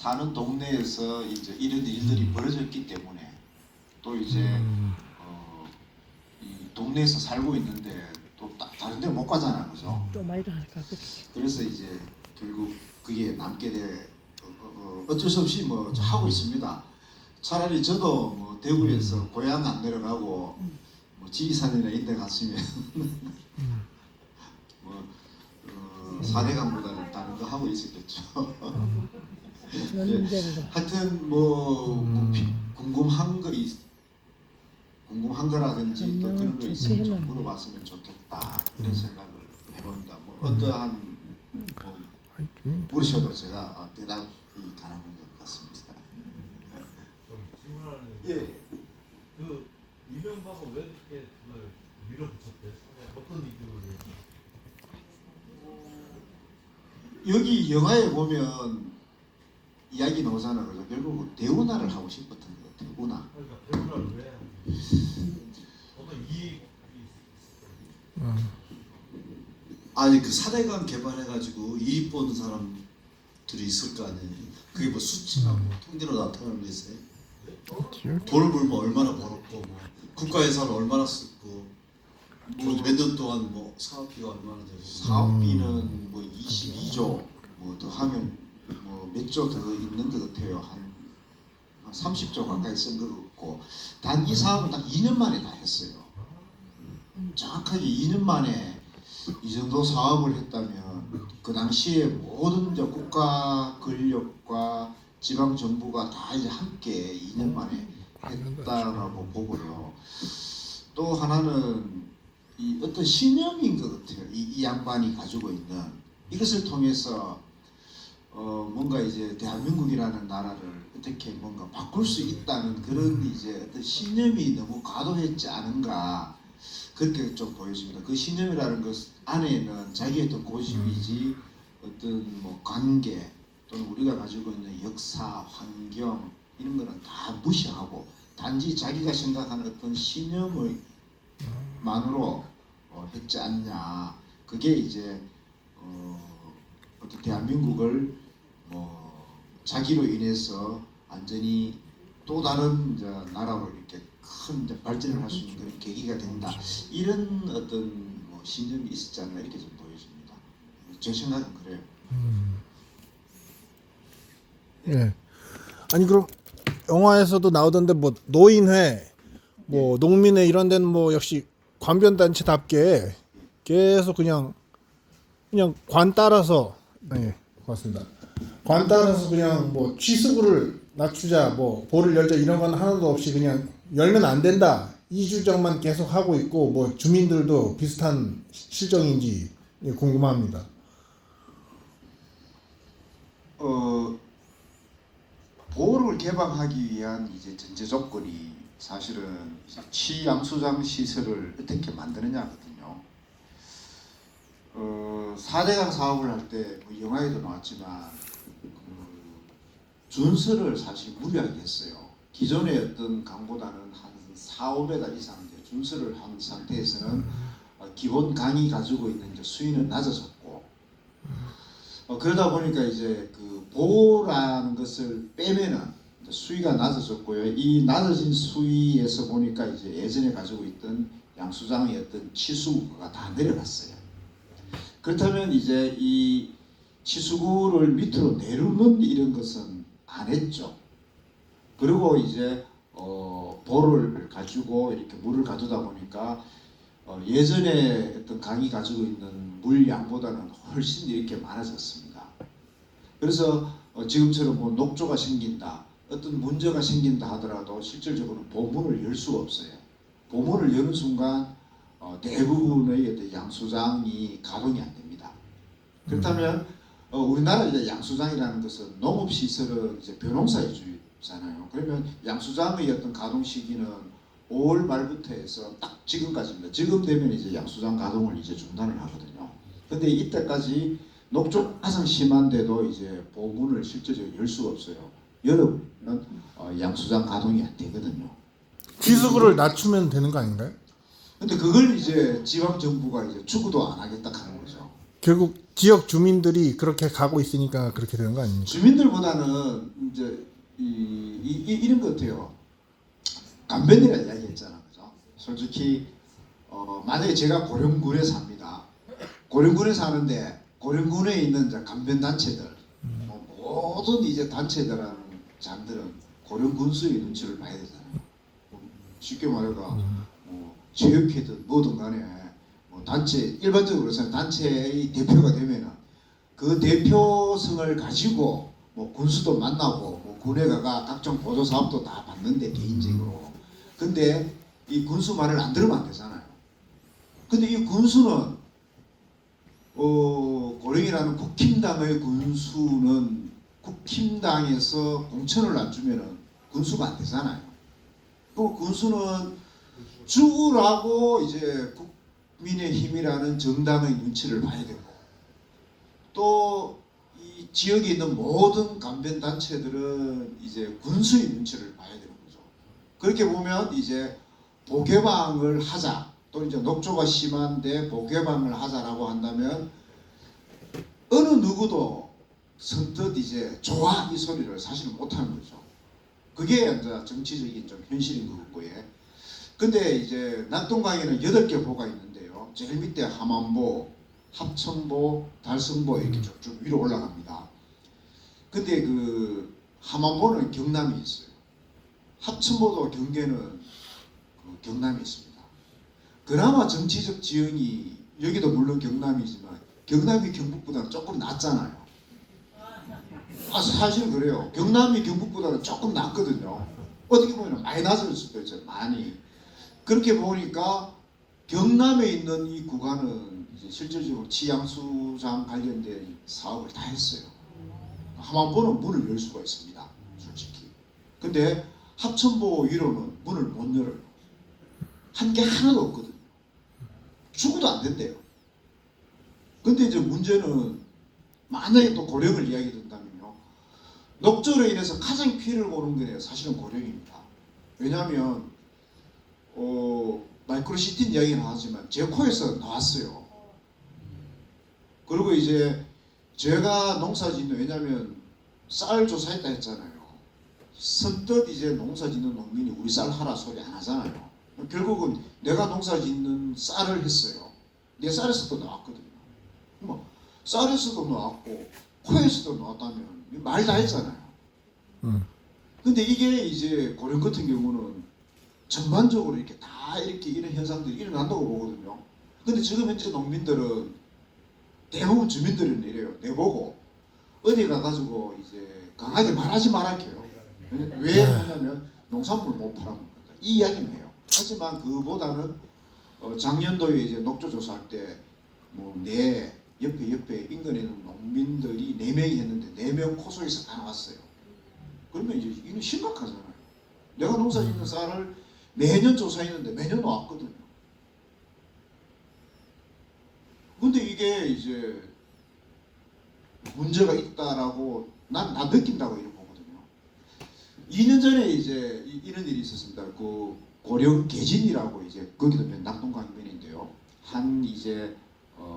사는 동네에서 이제 이런 일들이 벌어졌기 때문에 또 이제 이 동네에서 살고 있는데 또 다른 데 못 가잖아, 그죠? 좀 많이 하니까 그렇지. 그래서 이제 결국 그게 남게 돼 어쩔 수 없이 뭐 하고 있습니다. 차라리 저도 뭐 대구에서 고향 안 내려가고 뭐 지리산이나 이런 데 갔으면 뭐 사대강보다는 다른 거 하고 있었겠죠. 예, 하여튼 뭐 궁금한 거라든지 또 그런 거 있으면 좀 물어봤으면 좋겠다 이런 생각을 해봅니다. 뭐 어떠한 뭐 물으셔도 제가 대답이 가능한 것 같습니다. 예. 그 이명박은 왜 이렇게 그걸 밀어붙였대? 어떤 이유로? 여기 영화에 보면 이야기 나오잖아, 그죠? 결국 대운하를 하고 싶었던 것 같아요. 운하. 그러니까 대운하를 왜? 어떤 이익이 아니 그 사대강 개발해가지고 이익 보는 사람들이 있을 거 아니에요. 그게 뭐 수치나 뭐 통계로 나타나는 거세요. 돈을 벌면 얼마나 벌었고 뭐 국가 예산을 얼마나 썼고 뭐 몇 년 동안 뭐 사업비가 얼마나 되고 사업비는 뭐 22조 뭐 더 하면 뭐 몇 조 더 있는 것 같아요. 한 30조 가까이 쓴 것 같고 단 이 사업은 딱 2년 만에 다 했어요. 정확하게 2년 만에 이 정도 사업을 했다면 그 당시에 모든 이제 국가 권력과 지방 정부가 다 이제 함께 2년 만에 했다라고 보고요. 또 하나는 이 어떤 신념인 것 같아요. 이 양반이 가지고 있는 이것을 통해서 뭔가 이제 대한민국이라는 나라를 어떻게 뭔가 바꿀 수 있다는 그런 이제 어떤 신념이 너무 과도했지 않은가 그렇게 좀 보여집니다. 그 신념이라는 것 안에는 자기의 어떤 고집이지 어떤 뭐 관계 또는 우리가 가지고 있는 역사, 환경 이런 거는 다 무시하고 단지 자기가 생각하는 어떤 신념을 만으로 했지 않냐. 그게 이제 어떤 대한민국을 자기로 인해서 완전히 또 다른 이제 나라로 이렇게 큰 이제 발전을 할 수 있는 그런 계기가 된다. 이런 어떤 뭐 신념이 있었지 않나 이렇게 좀 보여집니다. 제 생각은 그래요. 예. 아니 그럼 영화에서도 나오던데 뭐 노인회, 뭐 농민회 이런 데는 뭐 역시 관변 단체답게 계속 그냥 관 따라서 예, 고맙습니다. 관 따라서 그냥 뭐 취수구를 낮추자, 뭐 보를 열자 이런 건 하나도 없이 그냥 열면 안 된다 이 주장만 계속 하고 있고 뭐 주민들도 비슷한 실정인지 궁금합니다. 보호를 개방하기 위한 이제 전제 조건이 사실은 이제 취양수장 시설을 어떻게 만드느냐거든요. 4대강 사업을 할 때 뭐 영화에도 나왔지만 준설을 사실 무리하게 했어요. 기존의 어떤 강보다는 한 4-5m 이상 이제 준설을 한 상태에서는 기본 강이 가지고 있는 이제 수위는 낮아졌고 그러다 보니까 이제 그 보호라는 것을 빼면은 수위가 낮아졌고요. 이 낮아진 수위에서 보니까 이제 예전에 가지고 있던 양수장의 어떤 치수구가 다 내려갔어요. 그렇다면 이제 이 치수구를 밑으로 내려놓는 이런 것은 안 했죠. 그리고 이제 보를 가지고 이렇게 물을 가두다 보니까 예전에 어떤 강이 가지고 있는 물량보다는 훨씬 이렇게 많아졌습니다. 그래서 지금처럼 뭐 녹조가 생긴다, 어떤 문제가 생긴다 하더라도 실질적으로 보문을 열 수가 없어요. 보문을 여는 순간 대부분의 어떤 양수장이 가동이 안 됩니다. 그렇다면 우리나라 이제 양수장이라는 것은 농업시설은 이제 벼농사 위주잖아요. 그러면 양수장의 어떤 가동 시기는 5월 말부터 해서 딱 지금까지입니다. 지금 되면 이제 양수장 가동을 이제 중단을 하거든요. 근데 이때까지 녹조 가장 심한데도 이제 보문을 실제적으로 열 수가 없어요. 여름은 양수장 가동이 안 되거든요. 취수구를 낮추면 되는 거 아닌가요? 근데 그걸 이제 지방 정부가 이제 추구도 안 하겠다 하는 거죠. 결국 지역 주민들이 그렇게 가고 있으니까 그렇게 되는 거 아닙니까? 주민들보다는 이제 이런 것 같아요. 간변이라 이야기했잖아, 그죠? 솔직히 만약에 제가 고령군에 삽니다. 고령군에 사는데 고령군에 있는 이제 간변 단체들, 모든 이제 단체들하는 장들은 고령군수의 눈치를 봐야 되잖아요. 쉽게 말해가 체육회든 뭐든 간에 단체 일반적으로는 단체의 대표가 되면은 그 대표성을 가지고 군수도 만나고 군에 가가 각종 보조 사업도 다 받는데 개인적으로. 근데 이 군수 말을 안 들으면 안 되잖아요. 근데 이 군수는 고령이라는 국힘당의 군수는 국힘당에서 공천을 안 주면은 군수가 안 되잖아요. 또 군수는 죽으라고 이제 국민의힘이라는 정당의 눈치를 봐야 되고 또 이 지역에 있는 모든 간변 단체들은 이제 군수의 눈치를 봐야 되는 거죠. 그렇게 보면 이제 복개방을 하자 또 이제 녹조가 심한데 복개방을 하자라고 한다면 어느 누구도 선뜻 이제 좋아 이 소리를 사실은 못하는 거죠. 그게 이제 정치적인 좀 현실인 것 같고요. 근데 이제 낙동강에는 8개 보가 있는데요. 제일 밑에 함안보, 합천보, 달성보 이렇게 쭉쭉 위로 올라갑니다. 근데 그 함안보는 경남이 있어요. 합천보도 경계는 경남이 있습니다. 그나마 정치적 지형이 여기도 물론 경남이지만 경남이 경북보다는 조금 낫잖아요. 사실 그래요. 경남이 경북보다는 조금 낫거든요. 어떻게 보면 많이 낮을 수도 있어요. 많이. 그렇게 보니까 경남에 있는 이 구간은 이제 실질적으로 치양수장 관련된 사업을 다 했어요. 함안보는 문을 열 수가 있습니다. 솔직히. 근데 합천보 위로는 문을 못 열어요. 한 게 하나도 없거든요. 죽어도 안 된대요. 근데 이제 문제는 만약에 또 고령을 이야기 된다면요. 녹조로 인해서 가장 피해를 보는 게 사실은 고령입니다. 왜냐하면 마이크로시티 이야기는 하지만 제 코에서 나왔어요. 그리고 이제 제가 농사짓는 왜냐하면 쌀 조사했다 했잖아요. 선뜻 이제 농사짓는 농민이 우리 쌀 하라 소리 안 하잖아요. 결국은 내가 농사짓는 쌀을 했어요. 내 쌀에서도 나왔거든요. 뭐 쌀에서도 나왔고 코에서도 나왔다면 말 다 했잖아요. 근데 이게 이제 고령 같은 경우는 전반적으로 이렇게 다 이렇게 이런 현상들이 일어난다고 보거든요. 근데 지금 현재 농민들은 대부분 주민들은 이래요. 내보고 어디 가가지고 이제 강하게 말하지 말할게요. 왜 하냐면 농산물 못 팔아먹는다. 이 이야기는 해요. 하지만 그보다는 작년도에 이제 녹조 조사할 때 뭐 내 옆에 인근에 있는 농민들이 4명이 했는데 4명 코 속에서 다 나왔어요. 그러면 이제 이건 심각하잖아요. 내가 농사짓는 쌀을 매년 조사했는데 매년 나왔거든요. 근데 이게 이제 문제가 있다라고 나 느낀다고 이런 거거든요. 2년 전에 이제 이런 일이 있었습니다. 그 고령 계진이라고 이제 거기도 낙동강변인데요. 한 이제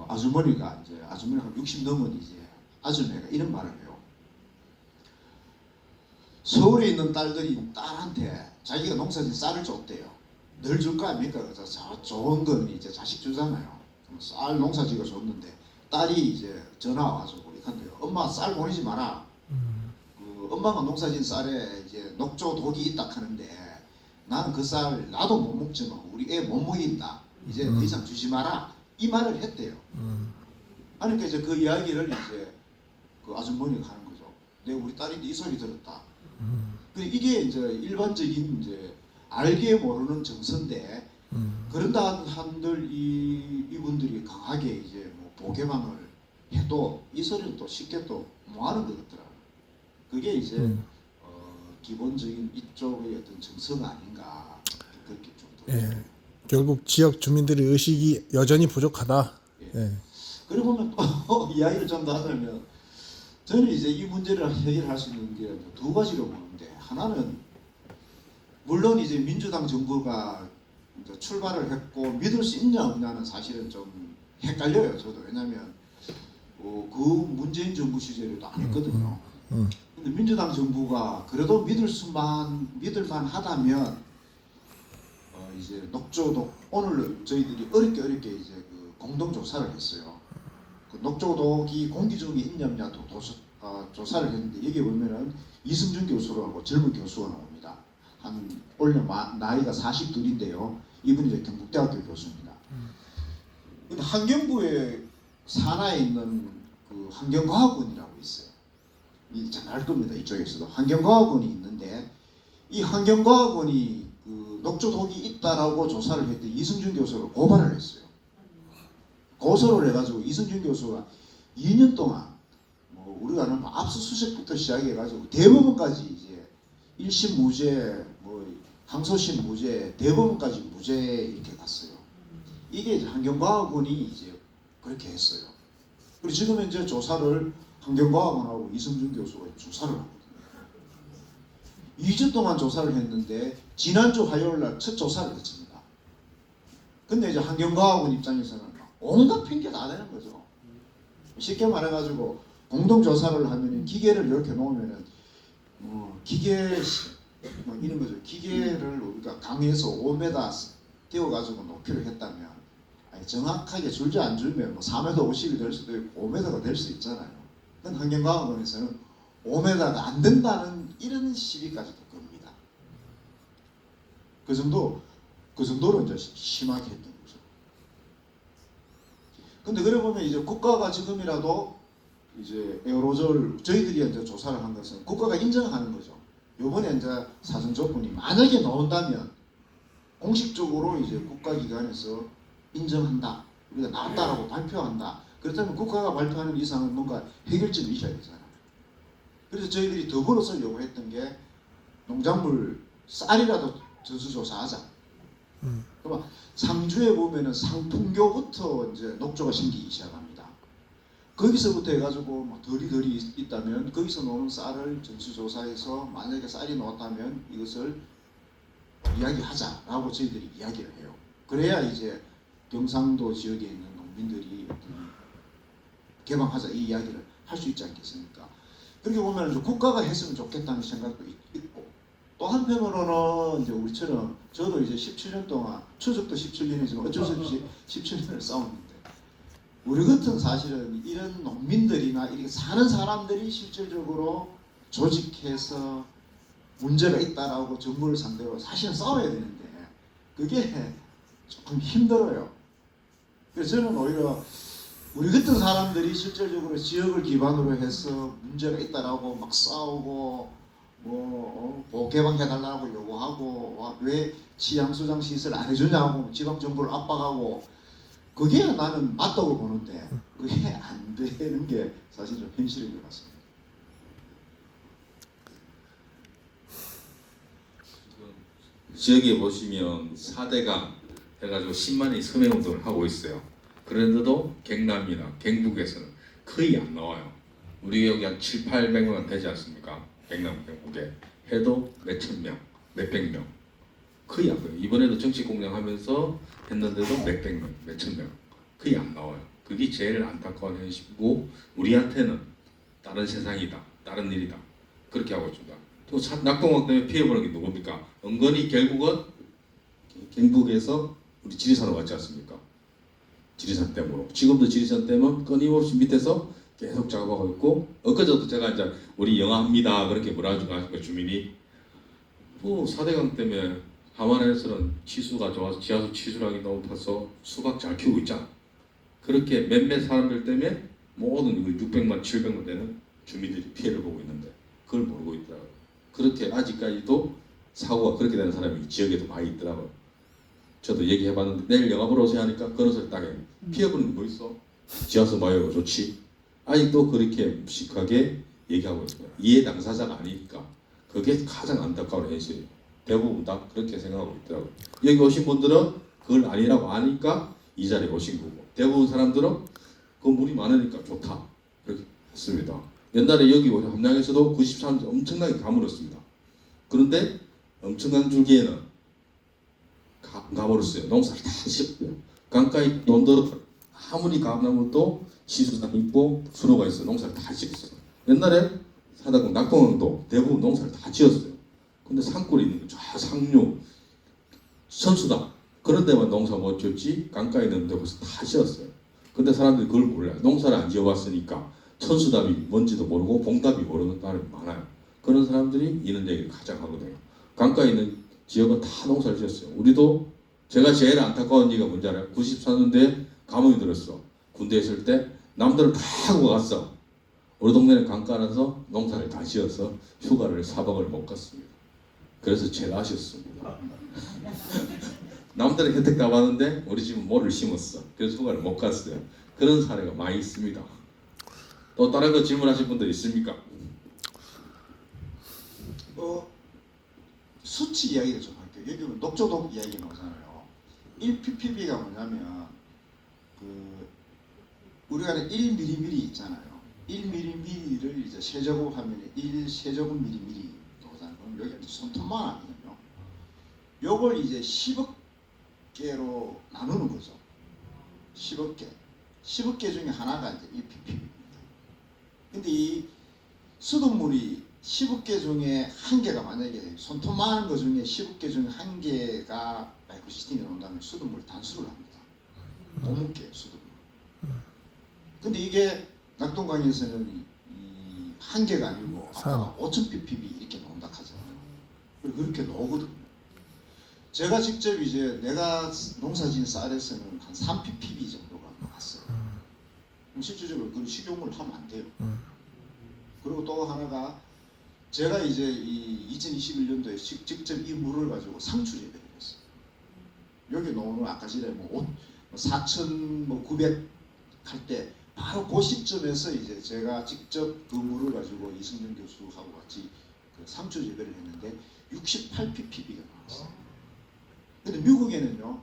아주머니가 한 60 넘은 이제 아줌매가 이런 말을 해요. 서울에 있는 딸들이 딸한테 자기가 농사진 쌀을 줬대요. 늘 줄 거 아닙니까? 그래서 좋은 건 이제 자식 주잖아요. 쌀 농사지가 줬는데 딸이 이제 전화 와가지고 이칸데요. 엄마 쌀 보내지 마라. 그 엄마가 농사진 쌀에 이제 녹조 독이 있다 하는데 나는 그 쌀 나도 못 먹지만 우리 애 못 먹인다. 이제 더 이상 주지 마라. 이 말을 했대요. 그러니까 이제 그 이야기를 이제 그 아주머니가 하는 거죠. 내가 우리 딸인데 이 소리 들었다. 근데 이게 이제 일반적인 이제 알게 모르는 정서인데 그런다 한들 이분들이 강하게 이제 뭐 보개방을 해도 이 소리는 또 쉽게 또 뭐하는 것 같더라고요. 그게 이제 기본적인 이쪽의 어떤 정서가 아닌가 그렇게 좀 예. 결국 지역 주민들의 의식이 여전히 부족하다. 예. 예. 그리고 보면 또 이야기를 좀 더 하자면 저는 이제 이 문제를 해결할 수 있는 게 두 가지로 보는데 하나는 물론 이제 민주당 정부가 이제 출발을 했고 믿을 수 있냐 없냐는 사실은 좀 헷갈려요. 저도 왜냐하면 그 문재인 정부 시절에도 안 했거든요. 근데 민주당 정부가 그래도 믿을만 하다면 이제 녹조독 오늘 저희들이 어렵게 이제 그 공동 조사를 했어요. 그 녹조독이 공기 중에 있냐냐 조사를 했는데 여기 보면은 이승준 교수라고 젊은 교수가 나옵니다. 한 올해 나이가 42인데요. 이분이 이제 경북대학교 교수입니다. 근데 환경부에 산하에 있는 그 환경과학원이라고 있어요. 잘 알 겁니다. 이쪽에서도 환경과학원이 있는데 이 환경과학원이 그 녹조독이 있다라고 조사를 했더니 이승준 교수를 고발을 했어요. 고소를 해가지고 이승준 교수가 2년 동안 뭐 우리가 아는 압수수색부터 시작해가지고 대법원까지 이제 1심 무죄, 뭐 항소심 무죄, 대법원까지 무죄 이렇게 갔어요. 이게 이제 환경과학원이 이제 그렇게 했어요. 그리고 지금 이제 조사를 환경과학원하고 이승준 교수가 조사를 하거든요. 2주 동안 조사를 했는데 지난주 화요일날 첫 조사를 했습니다. 근데 이제 환경과학원 입장에서는 온갖 핑계 다 내는 거죠. 쉽게 말해가지고 공동조사를 하면 기계를 이렇게 놓으면은 기계 뭐 이런 거죠. 기계를 우리가 강에서 5m 띄워가지고 높이를 했다면 정확하게 줄지 안 줄면 뭐 4m 50이 될 수도 있고 5m가 될 수 있잖아요. 근데 환경과학원에서는 5m가 안 된다는 이런 시비까지도 겁니다. 그 정도로 이제 심하게 했던 거죠. 근데 그래 보면 이제 국가가 지금이라도 이제 에어로졸 저희들이 이제 조사를 한 것은 국가가 인정하는 거죠. 요번에 이제 사전 조건이 만약에 나온다면 공식적으로 이제 국가기관에서 인정한다. 우리가 나왔다라고 발표한다. 그렇다면 국가가 발표하는 이상은 뭔가 해결점이 있어야 되잖아요. 그래서 저희들이 더불어서 요구했던 게 농작물 쌀이라도 전수조사하자. 그러면 상주에 보면은 상풍교부터 이제 녹조가 생기기 시작합니다. 거기서부터 해가지고 막 덜이 있다면 거기서 나오는 쌀을 전수조사해서 만약에 쌀이 나왔다면 이것을 이야기하자라고 저희들이 이야기를 해요. 그래야 이제 경상도 지역에 있는 농민들이 개방하자 이 이야기를 할 수 있지 않겠습니까? 그렇게 보면 이제 국가가 했으면 좋겠다는 생각도 있고 또 한편으로는 이제 우리처럼 저도 이제 17년 동안 추석도 17년이지만 어쩔 수 없이 17년을 싸웠는데 우리 같은 사실은 이런 농민들이나 이렇게 사는 사람들이 실질적으로 조직해서 문제가 있다라고 정부를 상대로 사실은 싸워야 되는데 그게 조금 힘들어요. 그래서 저는 오히려 우리 같은 사람들이 실질적으로 지역을 기반으로 해서 문제가 있다라고 막 싸우고 개방해달라고 요구하고 왜 치양수장 시설 안 해주냐고 지방 정부를 압박하고 그게 나는 맞다고 보는데 그게 안 되는 게 사실 좀 현실인 것 같습니다. 지역에 보시면 4대강 해가지고 10만이 서명운동을 하고 있어요. 그런데도 경남이나 경북에서는 거의 안 나와요. 우리 여기 한 7, 800명 되지 않습니까? 경남, 경북에 해도 몇천 명, 몇백 명 거의 안 보여요. 이번에도 정식 공략하면서 했는데도 몇백 명, 몇천 명 거의 안 나와요. 그게 제일 안타까운 현실이고 우리한테는 다른 세상이다, 다른 일이다 그렇게 하고 있습니다. 또 낙동강 때문에 피해보는 게 누굽니까? 은근히 결국은 경북에서 우리 지리산으로 왔지 않습니까? 지리산 댐으로. 지금도 지리산 댐은 끊임없이 밑에서 계속 작업하고 있고 엊그제도 제가 이제 우리 영화합니다 그렇게 뭐라고 하니까 주민이 뭐 4대강 때문에 함안에서는 치수가 좋아서 지하수 치수량이 너무 높아서 수박 잘 키우고 있잖아. 그렇게 몇몇 사람들 때문에 모든 600만, 700만 되는 주민들이 피해를 보고 있는데 그걸 모르고 있더라고요. 그렇게 아직까지도 사고가 그렇게 되는 사람이 지역에도 많이 있더라고요. 저도 얘기해봤는데 내일 영화 보러 오세요 하니까 그런 소리 딱 해요. 피해보는 게 뭐 있어? 지하수 마요가 좋지. 아직도 그렇게 무식하게 얘기하고 있어요. 이해 당사자가 아니니까 그게 가장 안타까운 현실이에요. 대부분 다 그렇게 생각하고 있더라고요. 여기 오신 분들은 그걸 아니라고 아니까 이 자리에 오신 거고 대부분 사람들은 그 물이 많으니까 좋다 그렇게 했습니다. 옛날에 여기 함양에서도 93년 엄청나게 가물었습니다. 그런데 엄청난 줄기에는 가물었어요. 농사를 다 씹고요. 강가에 논더러 아무리 감나무도 시수산 있고 수로가 있어 농사를 다 지었어요. 옛날에 사다구 낙동강도 대부분 농사를 다 지었어요. 근데 산골에 있는 저 상류 천수당 그런 데만 농사 못 지었지 강가에 있는 데 벌써 다 지었어요. 근데 사람들이 그걸 몰라요. 농사를 안 지어봤으니까 천수답이 뭔지도 모르고 봉답이 모르는 사람이 많아요. 그런 사람들이 이런 얘기를 가장 하거든요. 강가에 있는 지역은 다 농사를 지었어요. 우리도 제가 제일 안타까운 얘기가 뭔지 알아요? 94년도에 감옥에 들었어. 군대에 있을 때 남들은 다 하고 갔어. 우리 동네는 강가라서 농사를 다 지어서 휴가를 4박을 못 갔습니다. 그래서 제일 아쉬웠습니다. 남들은 혜택 다 받았는데 우리 집은 모를 심었어. 그래서 휴가를 못 갔어요. 그런 사례가 많이 있습니다. 또 다른 거 질문하실 분들 있습니까? 수치 이야기를 좀 할게요. 여기 보면 녹조독 이야기 나오잖아요. 1ppb가 뭐냐면 우리가 1mm 있잖아요. 1mm를 이제 세제곱하면 1세제곱미리 나오잖아요. 그럼 여기 손톱만 하거든요. 요걸 이제 10억 개로 나누는 거죠. 10억 개. 10억 개 중에 하나가 이제 1ppb입니다. 근데 이 수돗물이 10억 개 중에 한 개가 만약에 손톱만한 거 중에 10억 개 중에 한 개가 마이크로시스템이 나온다면 수돗물 단수를 합니다. 5개 수돗물. 근데 이게 낙동강에서는 한 개가 아니고 아까 5,000ppb 이렇게 나온다 하잖아요. 그리고 그렇게 나오거든요. 제가 직접 이제 내가 농사지은 쌀에서는 한 3ppb 정도가 나왔어요. 그럼 실질적으로 그런 식용을 하면 안 돼요. 그리고 또 하나가 제가 이제 이 2021년도에 직접 이 물을 가지고 상추 재배를 했어요. 여기 나오는 아까 전에 4,900 할 때 바로 그 시점에서 이제 제가 직접 그 물을 가지고 이승준 교수하고 같이 그 상추 재배를 했는데 68ppb가 나왔어요. 근데 미국에는요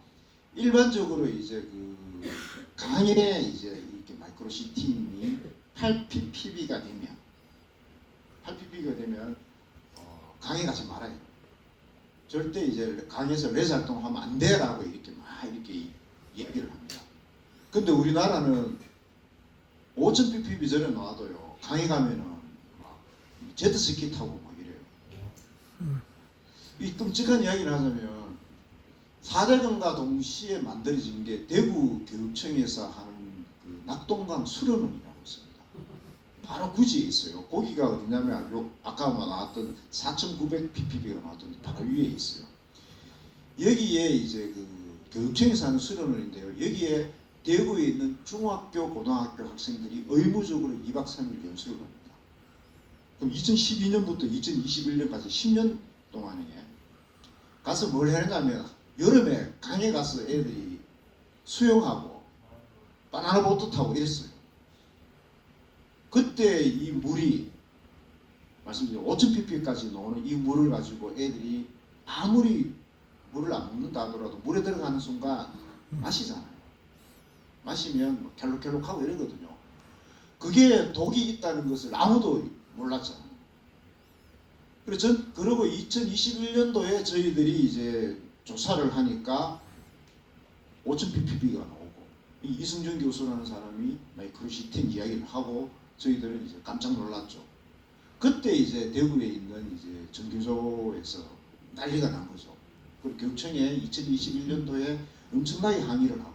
일반적으로 이제 그 강에 이제 이렇게 마이크로시티인이 8ppb가 되면 강에 가지 말아요. 절대 이제 강에서 레저 활동하면 안 돼라고 이렇게 이야기를 합니다. 근데 우리나라는 5,000ppb 전에 나와도요 강에 가면은 막 제트스키 타고 막 이래요. 이 끔찍한 이야기를 하자면 4대강과 동시에 만들어진 게 대구 교육청에서 하는 그 낙동강 수련원이라고 있습니다. 바로 구지에 있어요. 거기가 어디냐면 아까 나왔던 4,900ppb가 나왔던 바로 위에 있어요. 여기에 이제 그 교육청에서 하는 수련원인데요. 여기에 대구에 있는 중학교, 고등학교 학생들이 의무적으로 2박 3일 연수를 합니다. 그럼 2012년부터 2021년까지 10년 동안에 가서 뭘 했냐면 여름에 강에 가서 애들이 수영하고 바나나 보트 타고 이랬어요. 그때 이 물이 말씀드린 5,000ppb까지 나오는 이 물을 가지고 애들이 아무리 물을 안 먹는다 하더라도 물에 들어가는 순간 마시잖아요. 마시면 뭐 갤록갤록하고 이러거든요. 그게 독이 있다는 것을 아무도 몰랐잖아요. 그리고 2021년도에 저희들이 이제 조사를 하니까 5,000ppb가 나오고 이승준 교수라는 사람이 마이크로시틴 이야기를 하고 저희들은 이제 깜짝 놀랐죠. 그때 이제 대구에 있는 이제 정교조에서 난리가 난 거죠. 그리고 교육청에 2021년도에 엄청나게 항의를 하고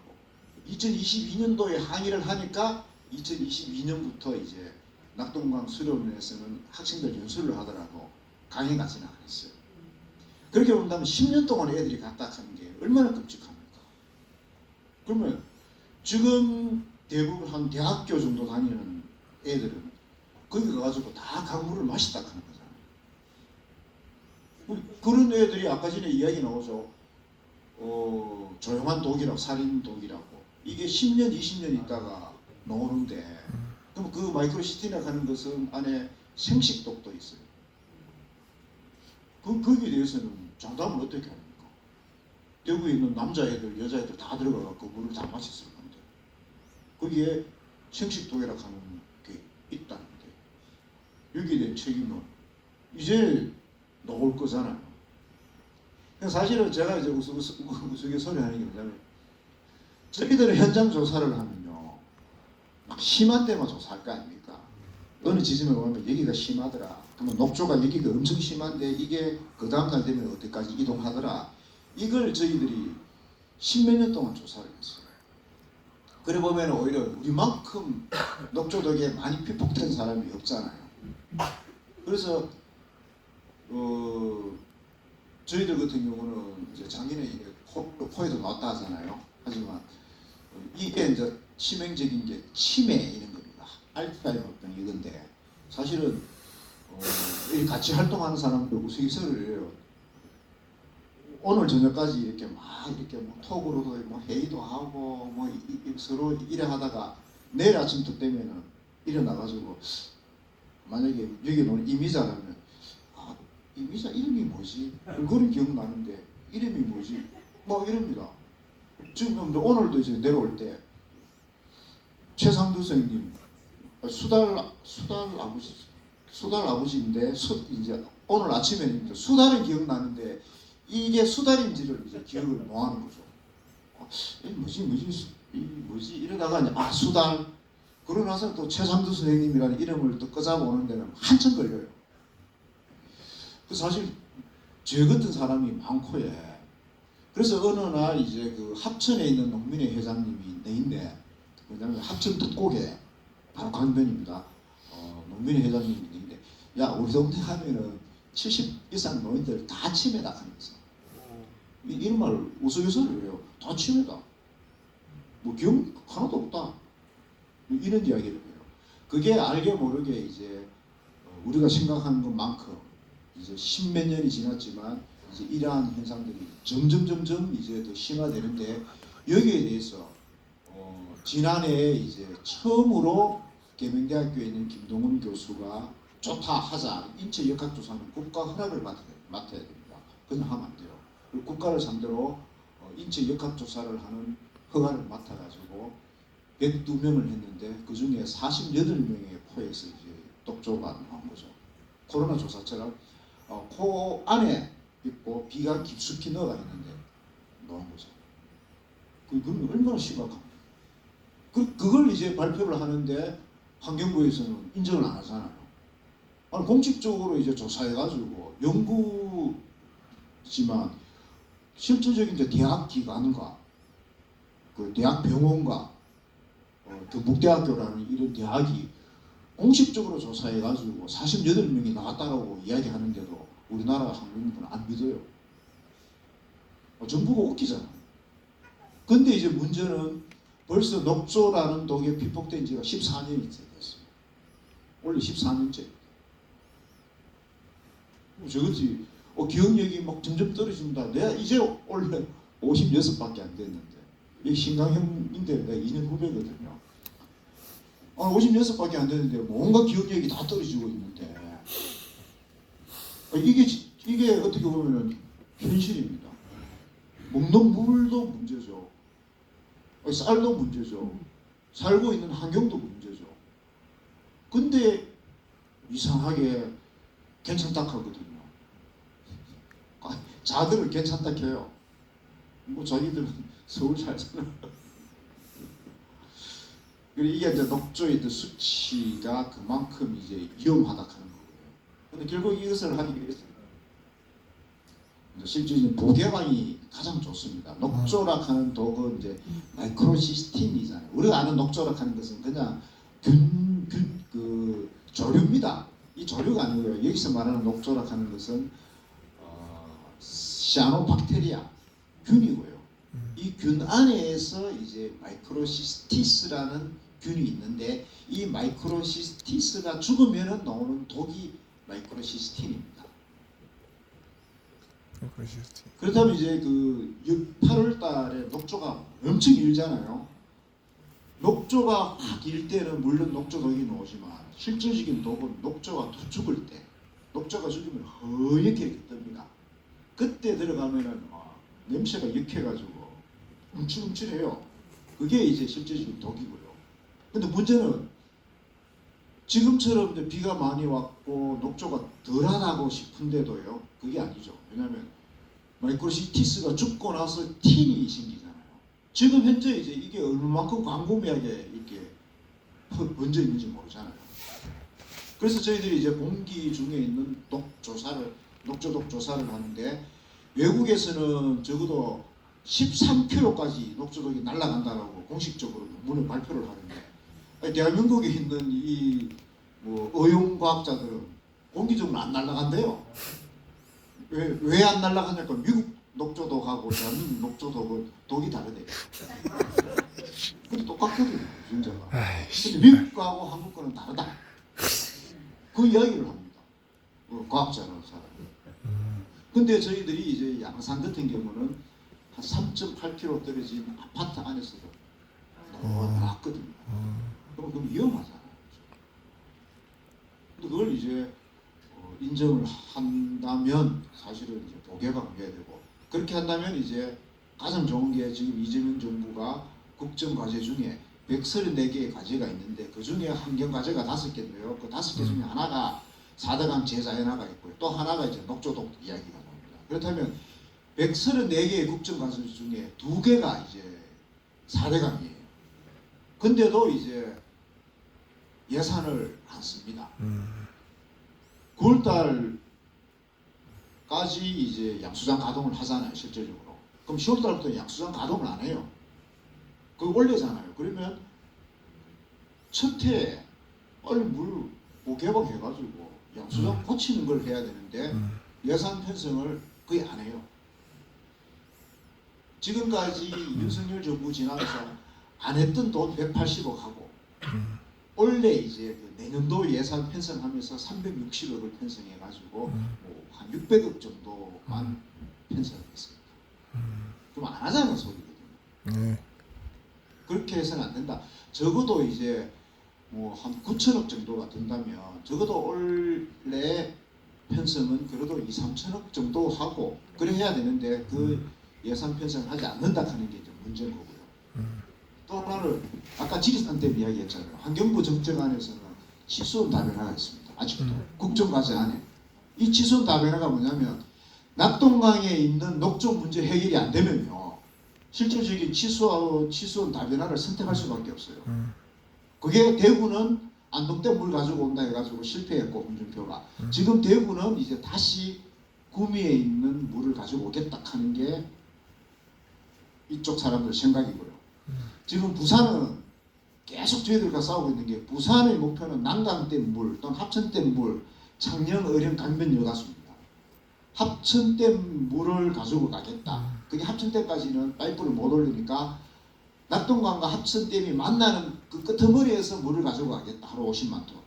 2022년도에 항의를 하니까 2022년부터 이제 낙동강 수련원에서는 학생들 연수를 하더라도 강에 가지는 않았어요. 그렇게 본다면 10년 동안 애들이 갔다 하는 게 얼마나 끔찍합니까? 그러면 지금 대부분 한 대학교 정도 다니는 애들은 거기 가가지고 다 강물을 마시다 하는 거잖아요. 그런 애들이 아까 전에 이야기 나오죠. 조용한 독이라고, 살인 독이라고. 이게 10년, 20년 있다가 나오는데 그럼 그 마이크로시티나 하는 것은 안에 생식독도 있어요. 거기에 대해서는 장담을 어떻게 합니까? 대구에 있는 남자애들, 여자애들 다 들어가서 물을 다 마셨을 건데 거기에 생식독이라고 하는 게 있다는데 여기에 대한 책임은 이제 나올 거잖아요. 사실은 제가 이제 우스갯소리 하는 게 뭐냐면 저희들은 현장 조사를 하면요 심한 데만 조사할 거 아닙니까? 어느 지점에 오면 여기가 심하더라. 그러면 녹조가 여기가 엄청 심한데 이게 그 다음날 되면 어디까지 이동하더라. 이걸 저희들이 십몇 년 동안 조사를 했어요. 그래 보면 오히려 우리만큼 녹조덕에 많이 피폭된 사람이 없잖아요. 그래서 저희들 같은 경우는 이제 작년에 이게 코에도 나왔다 하잖아요. 하지만 이게 이제 치명적인 게 치매 이런 겁니다. 알츠하이머병 이건데 사실은 이 같이 활동하는 사람들 우스갯소리를 해요. 오늘 저녁까지 이렇게 막 이렇게 뭐 톡으로도 뭐 회의도 하고 뭐 서로 이래 하다가 내일 아침부터 되면은 일어나가지고 만약에 여기 오는 이미자라면 아 이미자 이름이 뭐지? 그거는 기억나는데 이름이 뭐지? 뭐 이럽니다. 지금 오늘도 이제 내려올 때 최상두 선생님 수달 아버지인데 이제 오늘 아침에는 수달은 기억나는데 이게 수달인지를 이제 기억을 못하는 거죠. 뭐지 이러다가 이제 아 수달 그러고 나서 또 최상두 선생님이라는 이름을 또 끄잡아오는 데는 한참 걸려요. 그 사실 저 같은 사람이 많고 그래서 어느 날 이제 그 합천에 있는 농민회 회장님이 내인데 왜냐면 합천 특곡에 바로 강변입니다. 농민회 회장님이 있는데 야 우리 동네 가면은 70 이상 노인들 다 치매다 하면서 이런 말을 우스갯소리를 해요. 다 치매다. 뭐 기억 하나도 없다. 이런 이야기를 해요. 그게 알게 모르게 이제 우리가 생각하는 것만큼 이제 십몇 년이 지났지만 이제 이러한 현상들이 점점 이제 더 심화되는데 여기에 대해서 지난해 이제 처음으로 계명대학교에 있는 김동훈 교수가 좋다 하자 인체 역학조사는 국가 허락을 맡아야 됩니다. 그냥 하면 안 돼요. 그리고 국가를 상대로 인체 역학조사를 하는 허가를 맡아가지고 102명을 했는데 그 중에 48명의 코에서 이제 독조가 나온 거죠. 코로나 조사처럼 코 안에 있고 비가 깊숙이 넣어가 있는데 나온 거죠. 그건 얼마나 심각합니까? 그걸 이제 발표를 하는데 환경부에서는 인정을 안 하잖아요. 아니, 공식적으로 이제 조사해가지고 연구지만 실질적인 이제 대학 기관과 그 대학 병원과 경북대학교라는 이런 대학이 공식적으로 조사해가지고 48명이 나왔다라고 이야기하는데도 우리나라 한국인들은 안 믿어요. 정부가 웃기잖아요. 근데 이제 문제는 벌써 녹조라는 독에 피폭된 지가 14년이 됐어요. 원래 14년째. 저것이 기억력이 막 점점 떨어진다. 내가 이제 원래 56밖에 안 됐는데 이 신강형인데 내가 2년 후배거든요. 56밖에 안 됐는데 뭔가 기억력이 다 떨어지고 있는데 이게 어떻게 보면 현실입니다. 먹는 물도 문제죠. 쌀도 문제죠. 살고 있는 환경도 문제죠. 근데 이상하게 괜찮다 하거든요. 자들은 괜찮다 해요. 뭐 자기들은 서울 살잖아. 그리고 이게 이제 녹조의 수치가 그만큼 이제 위험하다 하는 거예요. 근데 결국 이것을 하기 위해서 실질적인 보개방이 가장 좋습니다. 녹조락 하는 독은 이제 마이크로시스틴이잖아요. 우리가 아는 녹조락 하는 것은 그냥 그 조류입니다. 이 조류가 아니고요. 여기서 말하는 녹조락 하는 것은 시아노박테리아 균이고요. 이 균 안에서 이제 마이크로시스티스라는 균이 있는데 이 마이크로시스티스가 죽으면 나오는 독이 마이크로시스틴입니다. 그렇다면 이제 그 8월 달에 녹조가 엄청 일잖아요. 녹조가 확 일 때는 물론 녹조독이 나오지만 실질적인 독은 녹조가 죽을 때 녹조가 죽으면 허옇게 뜹니다. 그때 들어가면은 냄새가 역해가지고 움찔움찔해요. 그게 이제 실질적인 독이고요. 근데 문제는 지금처럼 이제 비가 많이 왔고 녹조가 덜하다고 싶은데도요. 그게 아니죠. 왜냐하면 마이크로시티스가 죽고 나서 틴이 생기잖아요. 지금 현재 이제 이게 얼마만큼 광범위하게 이렇게 번져 있는지 모르잖아요. 그래서 저희들이 이제 공기 중에 있는 녹조독 조사를 하는데 외국에서는 적어도 13km까지 녹조독이 날아간다라고 공식적으로 논문을 발표를 하는데 대한민국에 있는 이 뭐 의용과학자들은 공기적으로 안 날아간대요. 왜 안 날아가냐니까 미국 녹조독하고 대한민국 녹조독은 독이 다르대요. 근데 똑같거든요, 문제가. 근데 미국하고 한국 거는 다르다. 그 이야기를 합니다. 과학자라는 사람이. 근데 저희들이 이제 양산 같은 경우는 한 3.8km 떨어진 아파트 안에서도 나왔거든요. 그럼 그건 위험하잖아요. 근데 그걸 이제 인정을 한다면 사실은 이제 도개방해야 되고 그렇게 한다면 이제 가장 좋은 게 지금 이재명 정부가 국정과제 중에 134개의 과제가 있는데 그 중에 환경과제가 5개인데요. 그 5개 중에 하나가 4대강 재자연화가 있고요. 또 하나가 이제 녹조독 이야기가 나옵니다. 그렇다면 134개의 국정과제 중에 2개가 이제 4대강이에요. 근데도 이제 예산을 안 씁니다. 9월달까지 이제 양수장 가동을 하잖아요, 실질적으로. 그럼 10월달부터 양수장 가동을 안 해요. 그거 올리잖아요. 그러면 첫 해에 빨리 물 개방해가지고 양수장 고치는 걸 해야 되는데 예산 편성을 거의 안 해요. 지금까지 윤석열 정부 지나면서 안 했던 돈 180억 하고 원래 이제 그 내년도 예산 편성하면서 360억을 편성해가지고 뭐 한 600억 정도만 편성했습니다. 그럼 안 하자는 소리거든요. 그렇게 해서는 안 된다. 적어도 이제 뭐 한 9천억 정도가 든다면 적어도 올해 편성은 그래도 2, 3천억 정도 하고 그래 해야 되는데 그 예산 편성을 하지 않는다 하는 게 이제 문제인 거고요. 또 하나는 아까 지리산 때문에 이야기했잖아요. 환경부 정책안에서는 치수원 다변화가 있습니다. 아직도 국정과제 안에 이 치수원 다변화가 뭐냐면 낙동강에 있는 녹조 문제 해결이 안 되면요 실질적인 치수원 다변화를 선택할 수밖에 없어요. 그게 대구는 안동댐 물 가지고 온다 해가지고 실패했고 홍준표가 지금 대구는 이제 다시 구미에 있는 물을 가지고 오겠다 하는 게 이쪽 사람들 생각이고요. 지금 부산은 계속 저희들과 싸우고 있는 게 부산의 목표는 난강댐 물 또는 합천댐 물, 창녕, 어령, 강변 여가수입니다. 합천댐 물을 가지고 가겠다. 그게 합천댐까지는 파이프를 못 올리니까 낙동강과 합천댐이 만나는 그 끄트머리에서 물을 가지고 가겠다. 하루 50만 톤.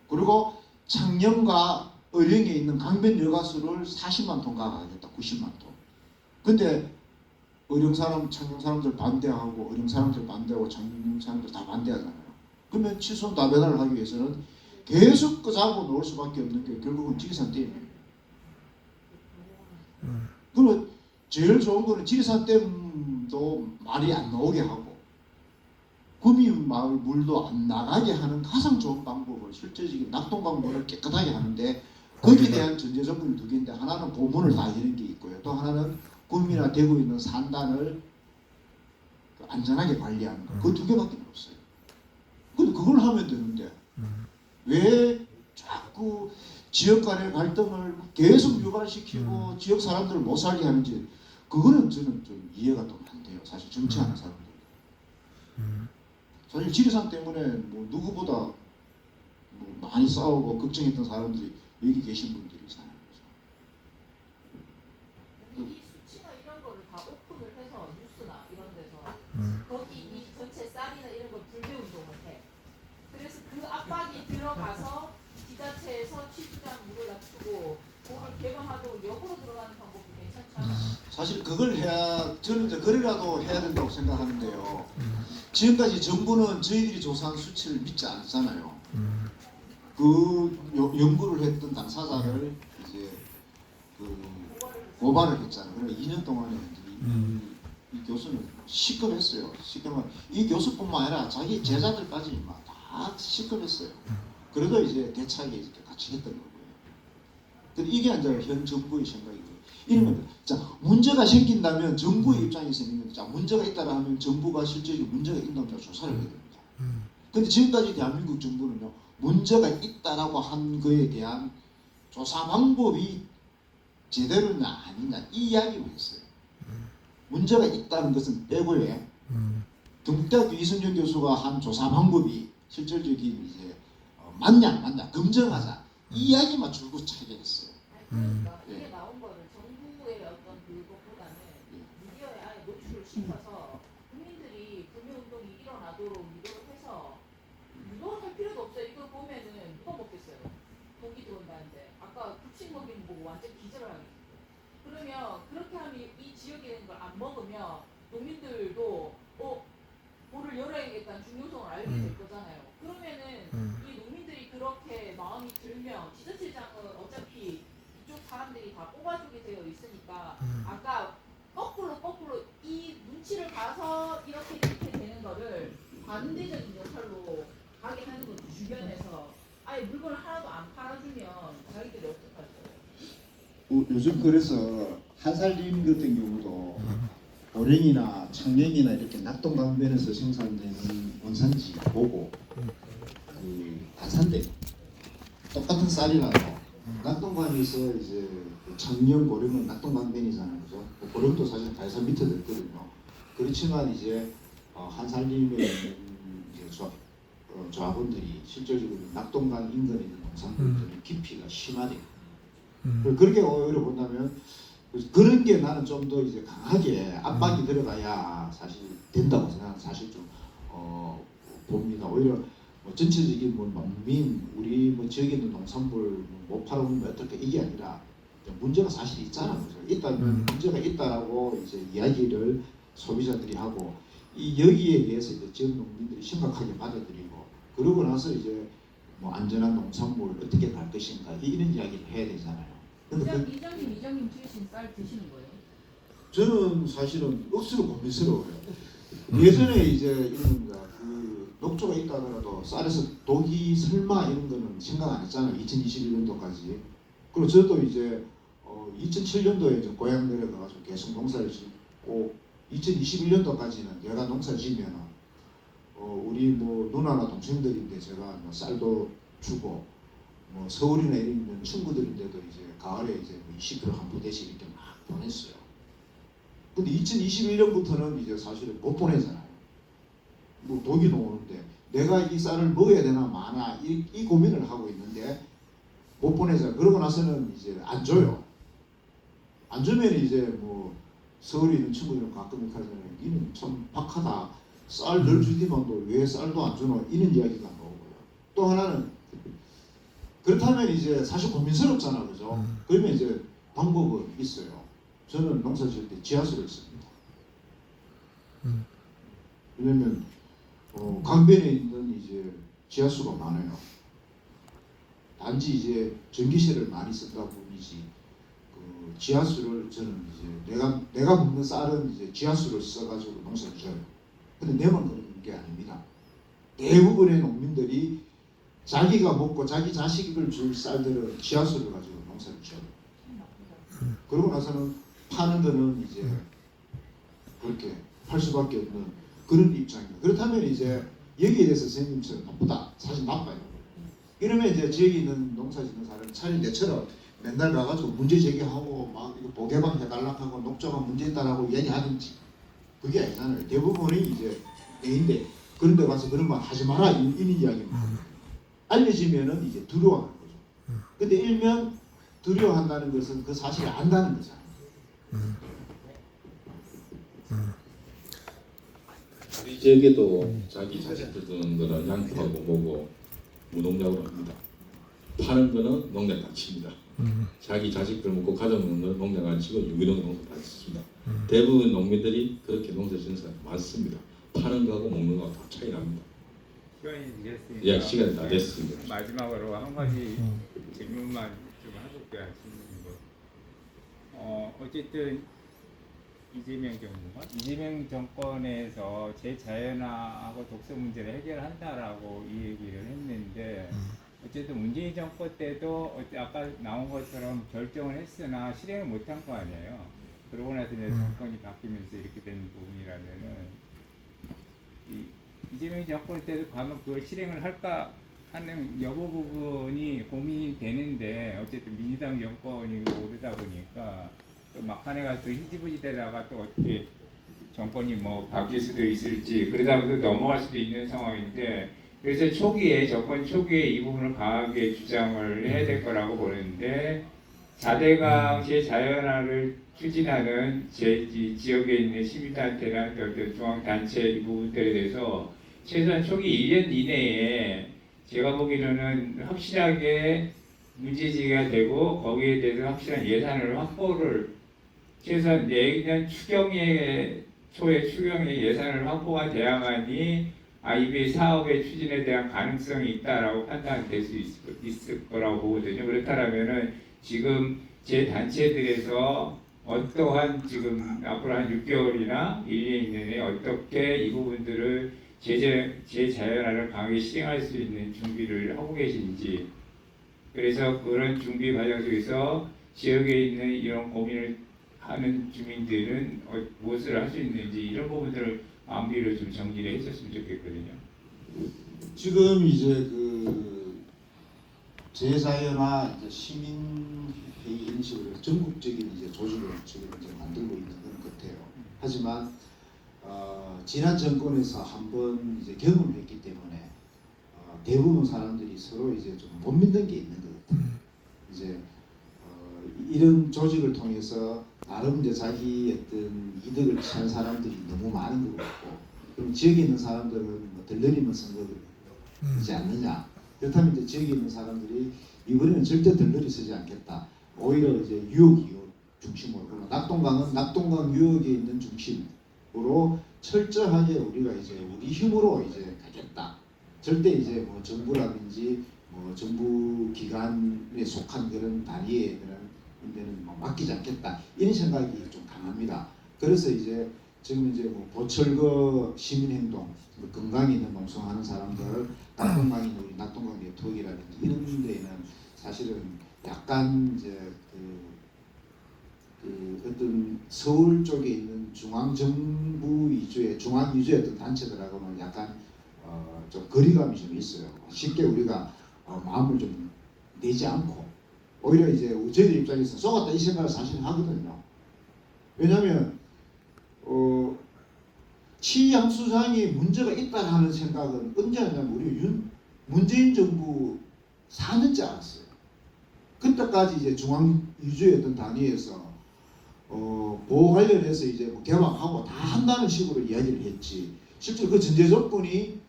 그리고 창녕과 어령에 있는 강변 여가수를 40만 톤 가가겠다. 90만 톤. 근데 어령 사람, 창녕 사람들 반대하고 어령 사람들 반대하고 창녕 사람들 다 반대하잖아요. 그러면 치수원 다변화를 하기 위해서는 계속 끄자고 놓을 수밖에 없는 게 결국은 지리산 댐이에요. 그러면 제일 좋은 거는 지리산 댐도 말이 안 나오게 하고 구미 마을 물도 안 나가게 하는 가장 좋은 방법을 실제적인 낙동강 물을 깨끗하게 하는데 거기에 대한 전제 조건이 2개인데 하나는 보문을 다 이런 게 있고요. 또 하나는 구미나 대구에 있는 산단을 안전하게 관리하는 거. 그 2개밖에 없어요. 근데 그걸 하면 되는데 왜 자꾸 지역 간의 갈등을 계속 유발시키고 지역 사람들을 못 살게 하는지 그거는 저는 좀 이해가 좀 안 돼요. 사실 정치하는 사람들. 사실 지리산 때문에 뭐 누구보다 뭐 많이 싸우고 걱정했던 사람들이 여기 계신 분들이잖아요. 이 수치나 이런 거를 다 오픈을 해서 뉴스나 이런 데서 거기 이 전체 쌀이나 이런 걸 불매 운동을 해. 그래서 그 압박이 들어가서 지자체에서 취수장 물을 낮추고 그걸 개방하도록 역으로 들어가는 방법이 괜찮잖아요. 사실 그걸 저는 이제 그래라도 해야 된다고 생각하는데요. 지금까지 정부는 저희들이 조사한 수치를 믿지 않았잖아요. 그 연구를 했던 당사자를 이제 그 고발을 했잖아요. 그래서 2년 동안에 이 교수는 시급했어요. 시급한 이 교수뿐만 아니라 자기 제자들까지 막 다 시급했어요. 그래도 이제 대차게 이렇게 같이 했던 거고요. 근데 이게 이제 현 정부의 생각이고요. 이러면 자 문제가 생긴다면 정부의 입장에서 있는 자 문제가 있다라 하면 정부가 실제로 문제가 있는가 조사를 해야 됩니다. 근데 지금까지 대한민국 정부는요, 문제가 있다라고 한 거에 대한 조사 방법이 제대로냐 아니냐 이 이야기만 했어요. 문제가 있다는 것은 빼고요. 경북대학교 이승준 교수가 한 조사 방법이 실질적인 이제 맞냐 안 맞냐 검증하자 이 이야기만 줄고 차게 했어요. 그러니까 예. 이게 나온 거를 정부의 어떤 그것보다는 미디어에 아예 노출을 시켜서 국민들이 금융운동이 일어나도록 유도를 해서 유도를 할 필요도 없어요. 이거 보면은 누가 먹겠어요. 독이 들어온다는데 아까 급식 먹이는 거 보고 완전 기절을 하겠어요. 그러면 그렇게 하면 이 지역에 있는 걸 안 먹으면 농민들도 볼을 열어야겠다는 중요성을 알게 될 거잖아요. 그러면은 이 농민들이 그렇게 마음이 들면 지자체장은 어차피 이쪽 사람들이 다 뽑아주게 되어 있으니까 아까 거꾸로 이 눈치를 봐서 이렇게 되는 거를 반대적인 역할로 가게 하는 거죠. 주변에서 아예 물건을 하나도 안 팔아주면 자기들이 어떡할 거예요? 요즘 그래서 한살림 같은 경우도 보령이나 창녕이나 이렇게 낙동강변에서 생산되는 원산지 보고 안 산대요. 똑같은 쌀이라도 낙동강에서 이제 창녕 보령은 낙동강변이잖아요, 그죠? 보령도 사실 다해산 밑에 됐거든요. 그렇지만 이제 한살림의 이제 조합원들이 실질적으로 낙동강 인근에 있는 농산물들은 깊이가 심하대요. 그렇게 오히려 본다면 그런 게 나는 좀 더 이제 강하게 압박이 들어가야 사실 된다고 생각하는 사실 좀 봅니다. 오히려 뭐 전체적인 뭐 농민 우리 뭐 지역에 있는 농산물 못 팔아보면 어떨까 이게 아니라 문제가 사실 있잖아요. 있다면 문제가 있다라고 이제 이야기를 소비자들이 하고 이 여기에 대해서 이제 지역 농민들이 심각하게 받아들이고 그러고 나서 이제 뭐 안전한 농산물 어떻게 갈 것인가 이런 이야기를 해야 되잖아요. 근데 이장님 주신 쌀 드시는 거예요? 저는 사실은 억수로 고민스러워요. 예전에 이제 이런 그 녹조가 있다 하더라도 쌀에서 독이 설마 이런 거는 생각 안 했잖아요. 2021년도까지. 그리고 저도 이제 2007년도에 이제 고향 내려가가지고 계속 농사를 짓고 2021년도까지는 내가 농사 지면은 우리 뭐 누나나 동생들인데 제가 뭐 쌀도 주고 뭐 서울이나 이런 있는 친구들인데도 이제 가을에 이제 뭐 20kg 한 부대씩 이렇게 막 보냈어요. 근데 2021년부터는 이제 사실은 못 보내잖아요. 뭐 독이 나오는데 내가 이 쌀을 먹어야 되나 마나 이 고민을 하고 있는데 못 보내잖아요. 그러고 나서는 이제 안 줘요. 안 주면 이제 뭐 서울에 있는 친구들은 가끔 이렇게 하잖아요. 니는 참 박하다. 쌀 널 주기만도 왜 쌀도 안 주노? 이런 이야기가 나오고요. 또 하나는 그렇다면 이제 사실 고민스럽잖아, 그죠? 그러면 이제 방법은 있어요. 저는 농사 지을 때 지하수를 씁니다. 왜냐면 강변에 있는 이제 지하수가 많아요. 단지 이제 전기세를 많이 쓴다 뿐이지 그 지하수를 저는 이제 내가 먹는 쌀은 이제 지하수를 써가지고 농사를 져요. 근데 내만 그런 게 아닙니다. 대부분의 농민들이 자기가 먹고 자기 자식을 줄 쌀들은 지하수를 가지고 농사를 지어요. 그러고 나서는 파는 거는 이제 그렇게 팔 수밖에 없는 그런 입장입니다. 그렇다면 이제 여기에 대해서 선생님처럼 나쁘다. 사실 나빠요. 이러면 이제 지역에 있는 농사 짓는 사람은 차라리 내처럼 맨날 가가지고 문제 제기하고 막 이거 보개방 해달라고 하고 녹조가 문제 있다라고 얘기하든지 그게 아니잖아요. 대부분이 이제 애인데 그런 데 가서 그런 말 하지 마라 이런 이야기입니다. 알려지면은 이제 두려워하는 거죠. 근데 일면 두려워한다는 것은 그 사실을 안다는 거잖아요. 우리 지역에도 자기 자식들 두는 거는 양파고 뭐고 무농약으로 합니다. 파는 거는 농약 안 칩니다. 자기 자식들 먹고 가정 먹는 거는 농약 안 치고 유기농 농사 다 씁니다. 대부분 농민들이 그렇게 농사 짓는 사람 많습니다. 파는 거하고 먹는 거하고 다 차이 납니다. 시간이 됐으니까 예, 시간이 다 됐습니다. 마지막으로 한 가지 질문만 좀 해볼게요. 어쨌든 이재명 정권에서 재자연화하고 독서 문제를 해결한다라고 이 얘기를 했는데 어쨌든 문재인 정권 때도 아까 나온 것처럼 결정을 했으나 실행을 못한 거 아니에요. 그러고 나서 이제 정권이 바뀌면서 이렇게 된 부분이라면은 이재명 정권 때도 과연 그걸 실행을 할까 하는 여부 부분이 고민이 되는데 어쨌든 민주당 정권이 오르다 보니까 또 막판에 가서 희지부지되다가 또 어떻게 정권이 뭐 바뀔 수도 있을지 그러다 보면 넘어갈 수도 있는 상황인데 그래서 초기에 정권 초기에 이 부분을 강하게 주장을 해야 될 거라고 보는데 4대강 제자연화를 추진하는 지역에 있는 시민단체나 어떤 중앙단체 이 부분들에 대해서 최소한 초기 1년 이내에 제가 보기로는 확실하게 문제제기가 되고 거기에 대해서 확실한 예산을 확보를 최소한 내년 초에 추경에 예산을 확보가 돼야만이 이 사업의 추진에 대한 가능성이 있다라고 판단될 수 있을 거라고 보거든요. 그렇다면은 지금 제 단체들에서 어떠한 지금 앞으로 한 6개월이나 1년 이내에 어떻게 이 부분들을 제자연화를 강하게 실행할 수 있는 준비를 하고 계신지 그래서 그런 준비 과정 속에서 지역에 있는 이런 고민을 하는 주민들은 무엇을 할 수 있는지 이런 부분들을 암비로 좀 정리를 했었으면 좋겠거든요. 지금 이제 그 제자연화 이제 시민회의 형식으로 전국적인 이제 조직을 지금 이제 만들고 있는 것 같아요. 하지만 지난 정권에서 한번 이제 경험했기 때문에 대부분 사람들이 서로 이제 좀 못 믿는 게 있는 것 같아요. 이제 이런 조직을 통해서 나름 이제 자기 어떤 이득을 취한 사람들이 너무 많은 것 같고, 그럼 지역에 있는 사람들은 뭐 들러리만 선거이지 않느냐? 그렇다면 이제 지역에 있는 사람들이 이번에는 절대 들러리 쓰지 않겠다. 오히려 이제 유혹 중심으로, 그러면 낙동강 유역에 있는 중심으로 철저하게 우리가 이제 우리 힘으로 이제 가겠다. 절대 이제 뭐 정부라든지 뭐 정부 기관에 속한 그런 단위에 데는 뭐 맡기지 않겠다, 이런 생각이 좀 강합니다. 그래서 이제 지금 이제 뭐 보철거 시민행동, 뭐 건강에 있는 농성하는 사람들, 낙동강에 있는 우리 낙동강 네트워크라든지 이런 데에는 사실은 약간 이제 그 어떤 서울 쪽에 있는 중앙정부 위주의 중앙 위주의 어떤 단체들하고는 약간 좀 거리감이 좀 있어요. 쉽게 우리가 마음을 좀 내지 않고 오히려 이제 저희들 입장에서 속았다 이 생각을 사실 하거든요. 왜냐하면 치양수장이 문제가 있다 하는 생각은 언제 하냐면 우리 문재인 정부 4년째 알았어요. 그때까지 이제 중앙 위주의 어떤 단위에서 보호 관련해서 이제 뭐 개방하고 다 한다는 식으로 이야기를 했지, 실제로 그 전제 조건이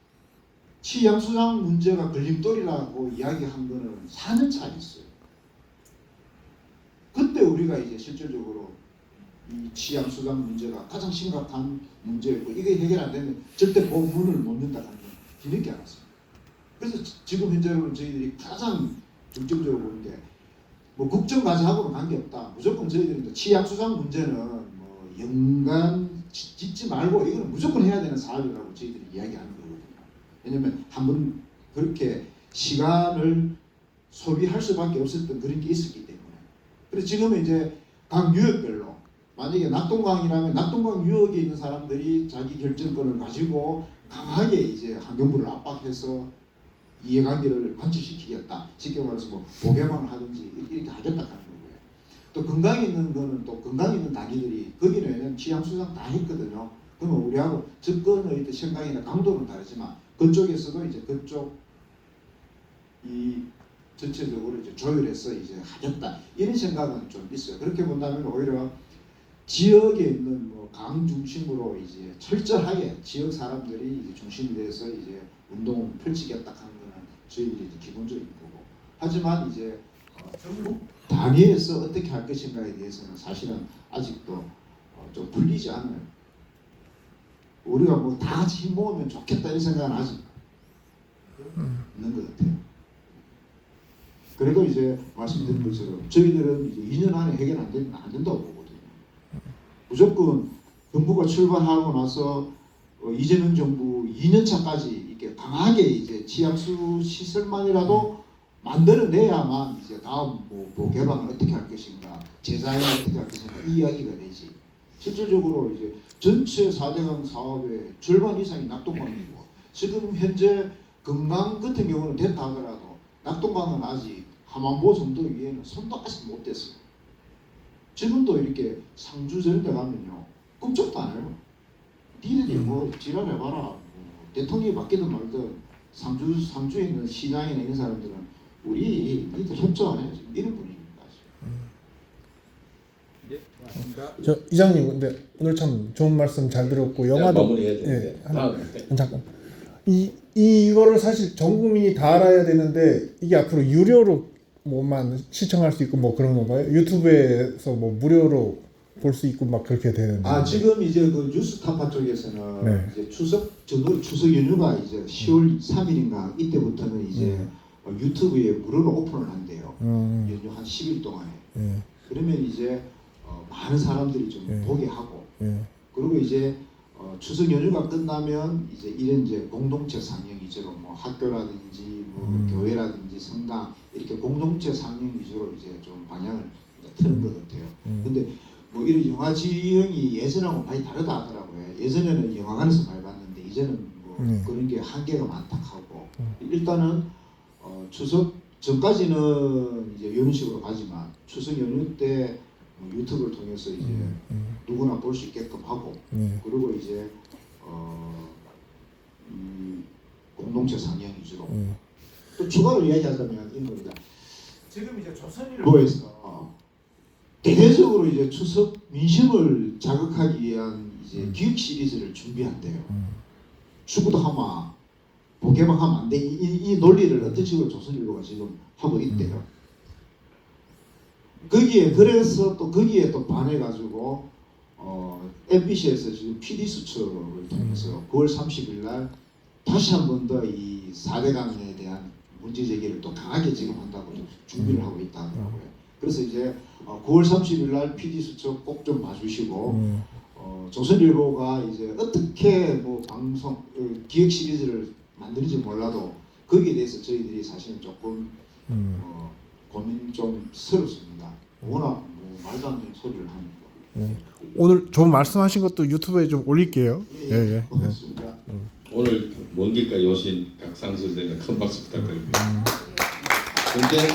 치양수장 문제가 걸림돌이라고 이야기한 거는 4년 차였어요. 그때 우리가 이제 실질적으로 이 치양수장 문제가 가장 심각한 문제였고, 이게 해결 안 되면 절대 문을 못 연다 하는 걸 뒤늦게 알았습니다. 그래서 지금 현재로는 저희들이 가장 중점적으로 보는 게 뭐 국정과제하고는 관계없다. 무조건 저희들이 치양수장 문제는 뭐 연간 짓지 말고 이거는 무조건 해야 되는 사업이라고 저희들이 이야기하는 거거든요. 왜냐면 한번 그렇게 시간을 소비할 수밖에 없었던 그런 게 있었기 때문에. 그래서 지금은 이제 각 유역별로 만약에 낙동강이라면 낙동강 유역에 있는 사람들이 자기 결정권을 가지고 강하게 이제 환경부를 압박해서 이해관계를 관철시키겠다. 쉽게 말해서 뭐 보개방을 하든지 이렇게 하겠다 하는 거고요. 또 건강에 있는 거는 또 건강에 있는 단위들이 거기는 취향수상 다 했거든요. 그러면 우리하고 접근의 생각이나 강도는 다르지만 그쪽에서도 이제 그쪽 이 전체적으로 이제 조율해서 이제 하겠다, 이런 생각은 좀 있어요. 그렇게 본다면 오히려 지역에 있는 뭐 강 중심으로 이제 철저하게 지역 사람들이 이제 중심이 돼서 이제 운동을 펼치겠다 하는 거는 저희들이 이제 기본적인 거고, 하지만 이제 전국 단위에서 어떻게 할 것인가에 대해서는 사실은 아직도 좀 풀리지 않아요. 우리가 뭐 다 같이 힘 모으면 좋겠다 이런 생각은 아직 있는 것 같아요. 그래도 이제 말씀드린 것처럼 저희들은 이제 2년 안에 해결 안 되면 안 된다고 보거든요. 무조건 정부가 출발하고 나서 이재명 정부 2년 차까지 이렇게 강하게 이제 치양수 시설만이라도 만들어내야만 이제 다음 뭐 개방을 어떻게 할 것인가, 재자연을 어떻게 할 것인가 이 이야기가 되지. 실질적으로 이제 전체 4대강 사업의 절반 이상이 낙동강이고 지금 현재 금강 같은 경우는 됐다 하더라도 낙동강은 아직 하만보 정도 위에는 손도 아직 못 댔어요. 지금도 이렇게 상주 저런 데 가면요 꿈쩍도 안 해요. 니들이 뭐 지랄해봐라. 뭐 대통령이 바뀌든 말든 상주에 있는 시장이나 이런 사람들은 우리 니들 협조 안 해요. 이런 분위기입니다. 네, 맞습니다. 저 이장님 근데 오늘 참 좋은 말씀 잘 들었고 영화도 마무리해야 되는데. 잠깐 이거를 사실 전 국민이 다 알아야 되는데 이게 앞으로 유료로 뭐만 시청할 수 있고 뭐 그런 건가요? 유튜브에서 뭐 무료로 볼 수 있고 막 그렇게 되는데. 아 지금 이제 그 뉴스타파 쪽에서는 네. 이제 추석 연휴가 이제 10월 3일인가 이때부터는 이제 유튜브에 무료로 오픈을 한대요. 연휴 한 10일 동안에. 그러면 이제 많은 사람들이 좀 보게 하고 그리고 이제 추석 연휴가 끝나면 이제 이런 이제 공동체 상영 위주로 뭐 학교라든지 뭐 교회라든지 성당 이렇게 공동체 상영 위주로 이제 좀 방향을 틀은 것 같아요. 근데 뭐 이런 영화 지형이 예전하고 많이 다르다 하더라고요. 예전에는 영화관에서 많이 봤는데 이제는 뭐 그런 게 한계가 많다 하고 일단은 추석 전까지는 이제 이런 식으로 가지만 추석 연휴 때 유튜브를 통해서 이제 누구나 볼 수 있게끔 하고 그리고 이제 공동체 상영 위주로 또 추가로 이야기하자면 이런 겁니다. 지금 이제 조선일보에서 대대적으로 이제 추석 민심을 자극하기 위한 이제 기획 시리즈를 준비한대요. 축구도 하마 보게만 하면 안 돼. 이 논리를 어떤 식으로 조선일보가 지금 하고 있대요. 거기에 그래서 또 거기에 또 반해가지고 MBC에서 지금 PD 수첩을 통해서 9월 30일 날 다시 한 번 더 이 4대강에 대한 문제 제기를 또 강하게 지금 한다고 준비를 하고 있다 하더라고요. 그래서 이제 9월 30일 날 PD 수첩 꼭 좀 봐주시고 조선일보가 이제 어떻게 뭐 방송 기획 시리즈를 만드는지 몰라도 거기에 대해서 저희들이 사실은 조금 고민 좀 스럽습니다. 워낙 뭐 말도 안 되는 소리를 하니까. 오늘 좋은 말씀하신 것도 유튜브에 좀 올릴게요. 예. 고맙습니다. 오늘 먼 길까지 오신 각상수 선생님 큰 박수 부탁드립니다. 근데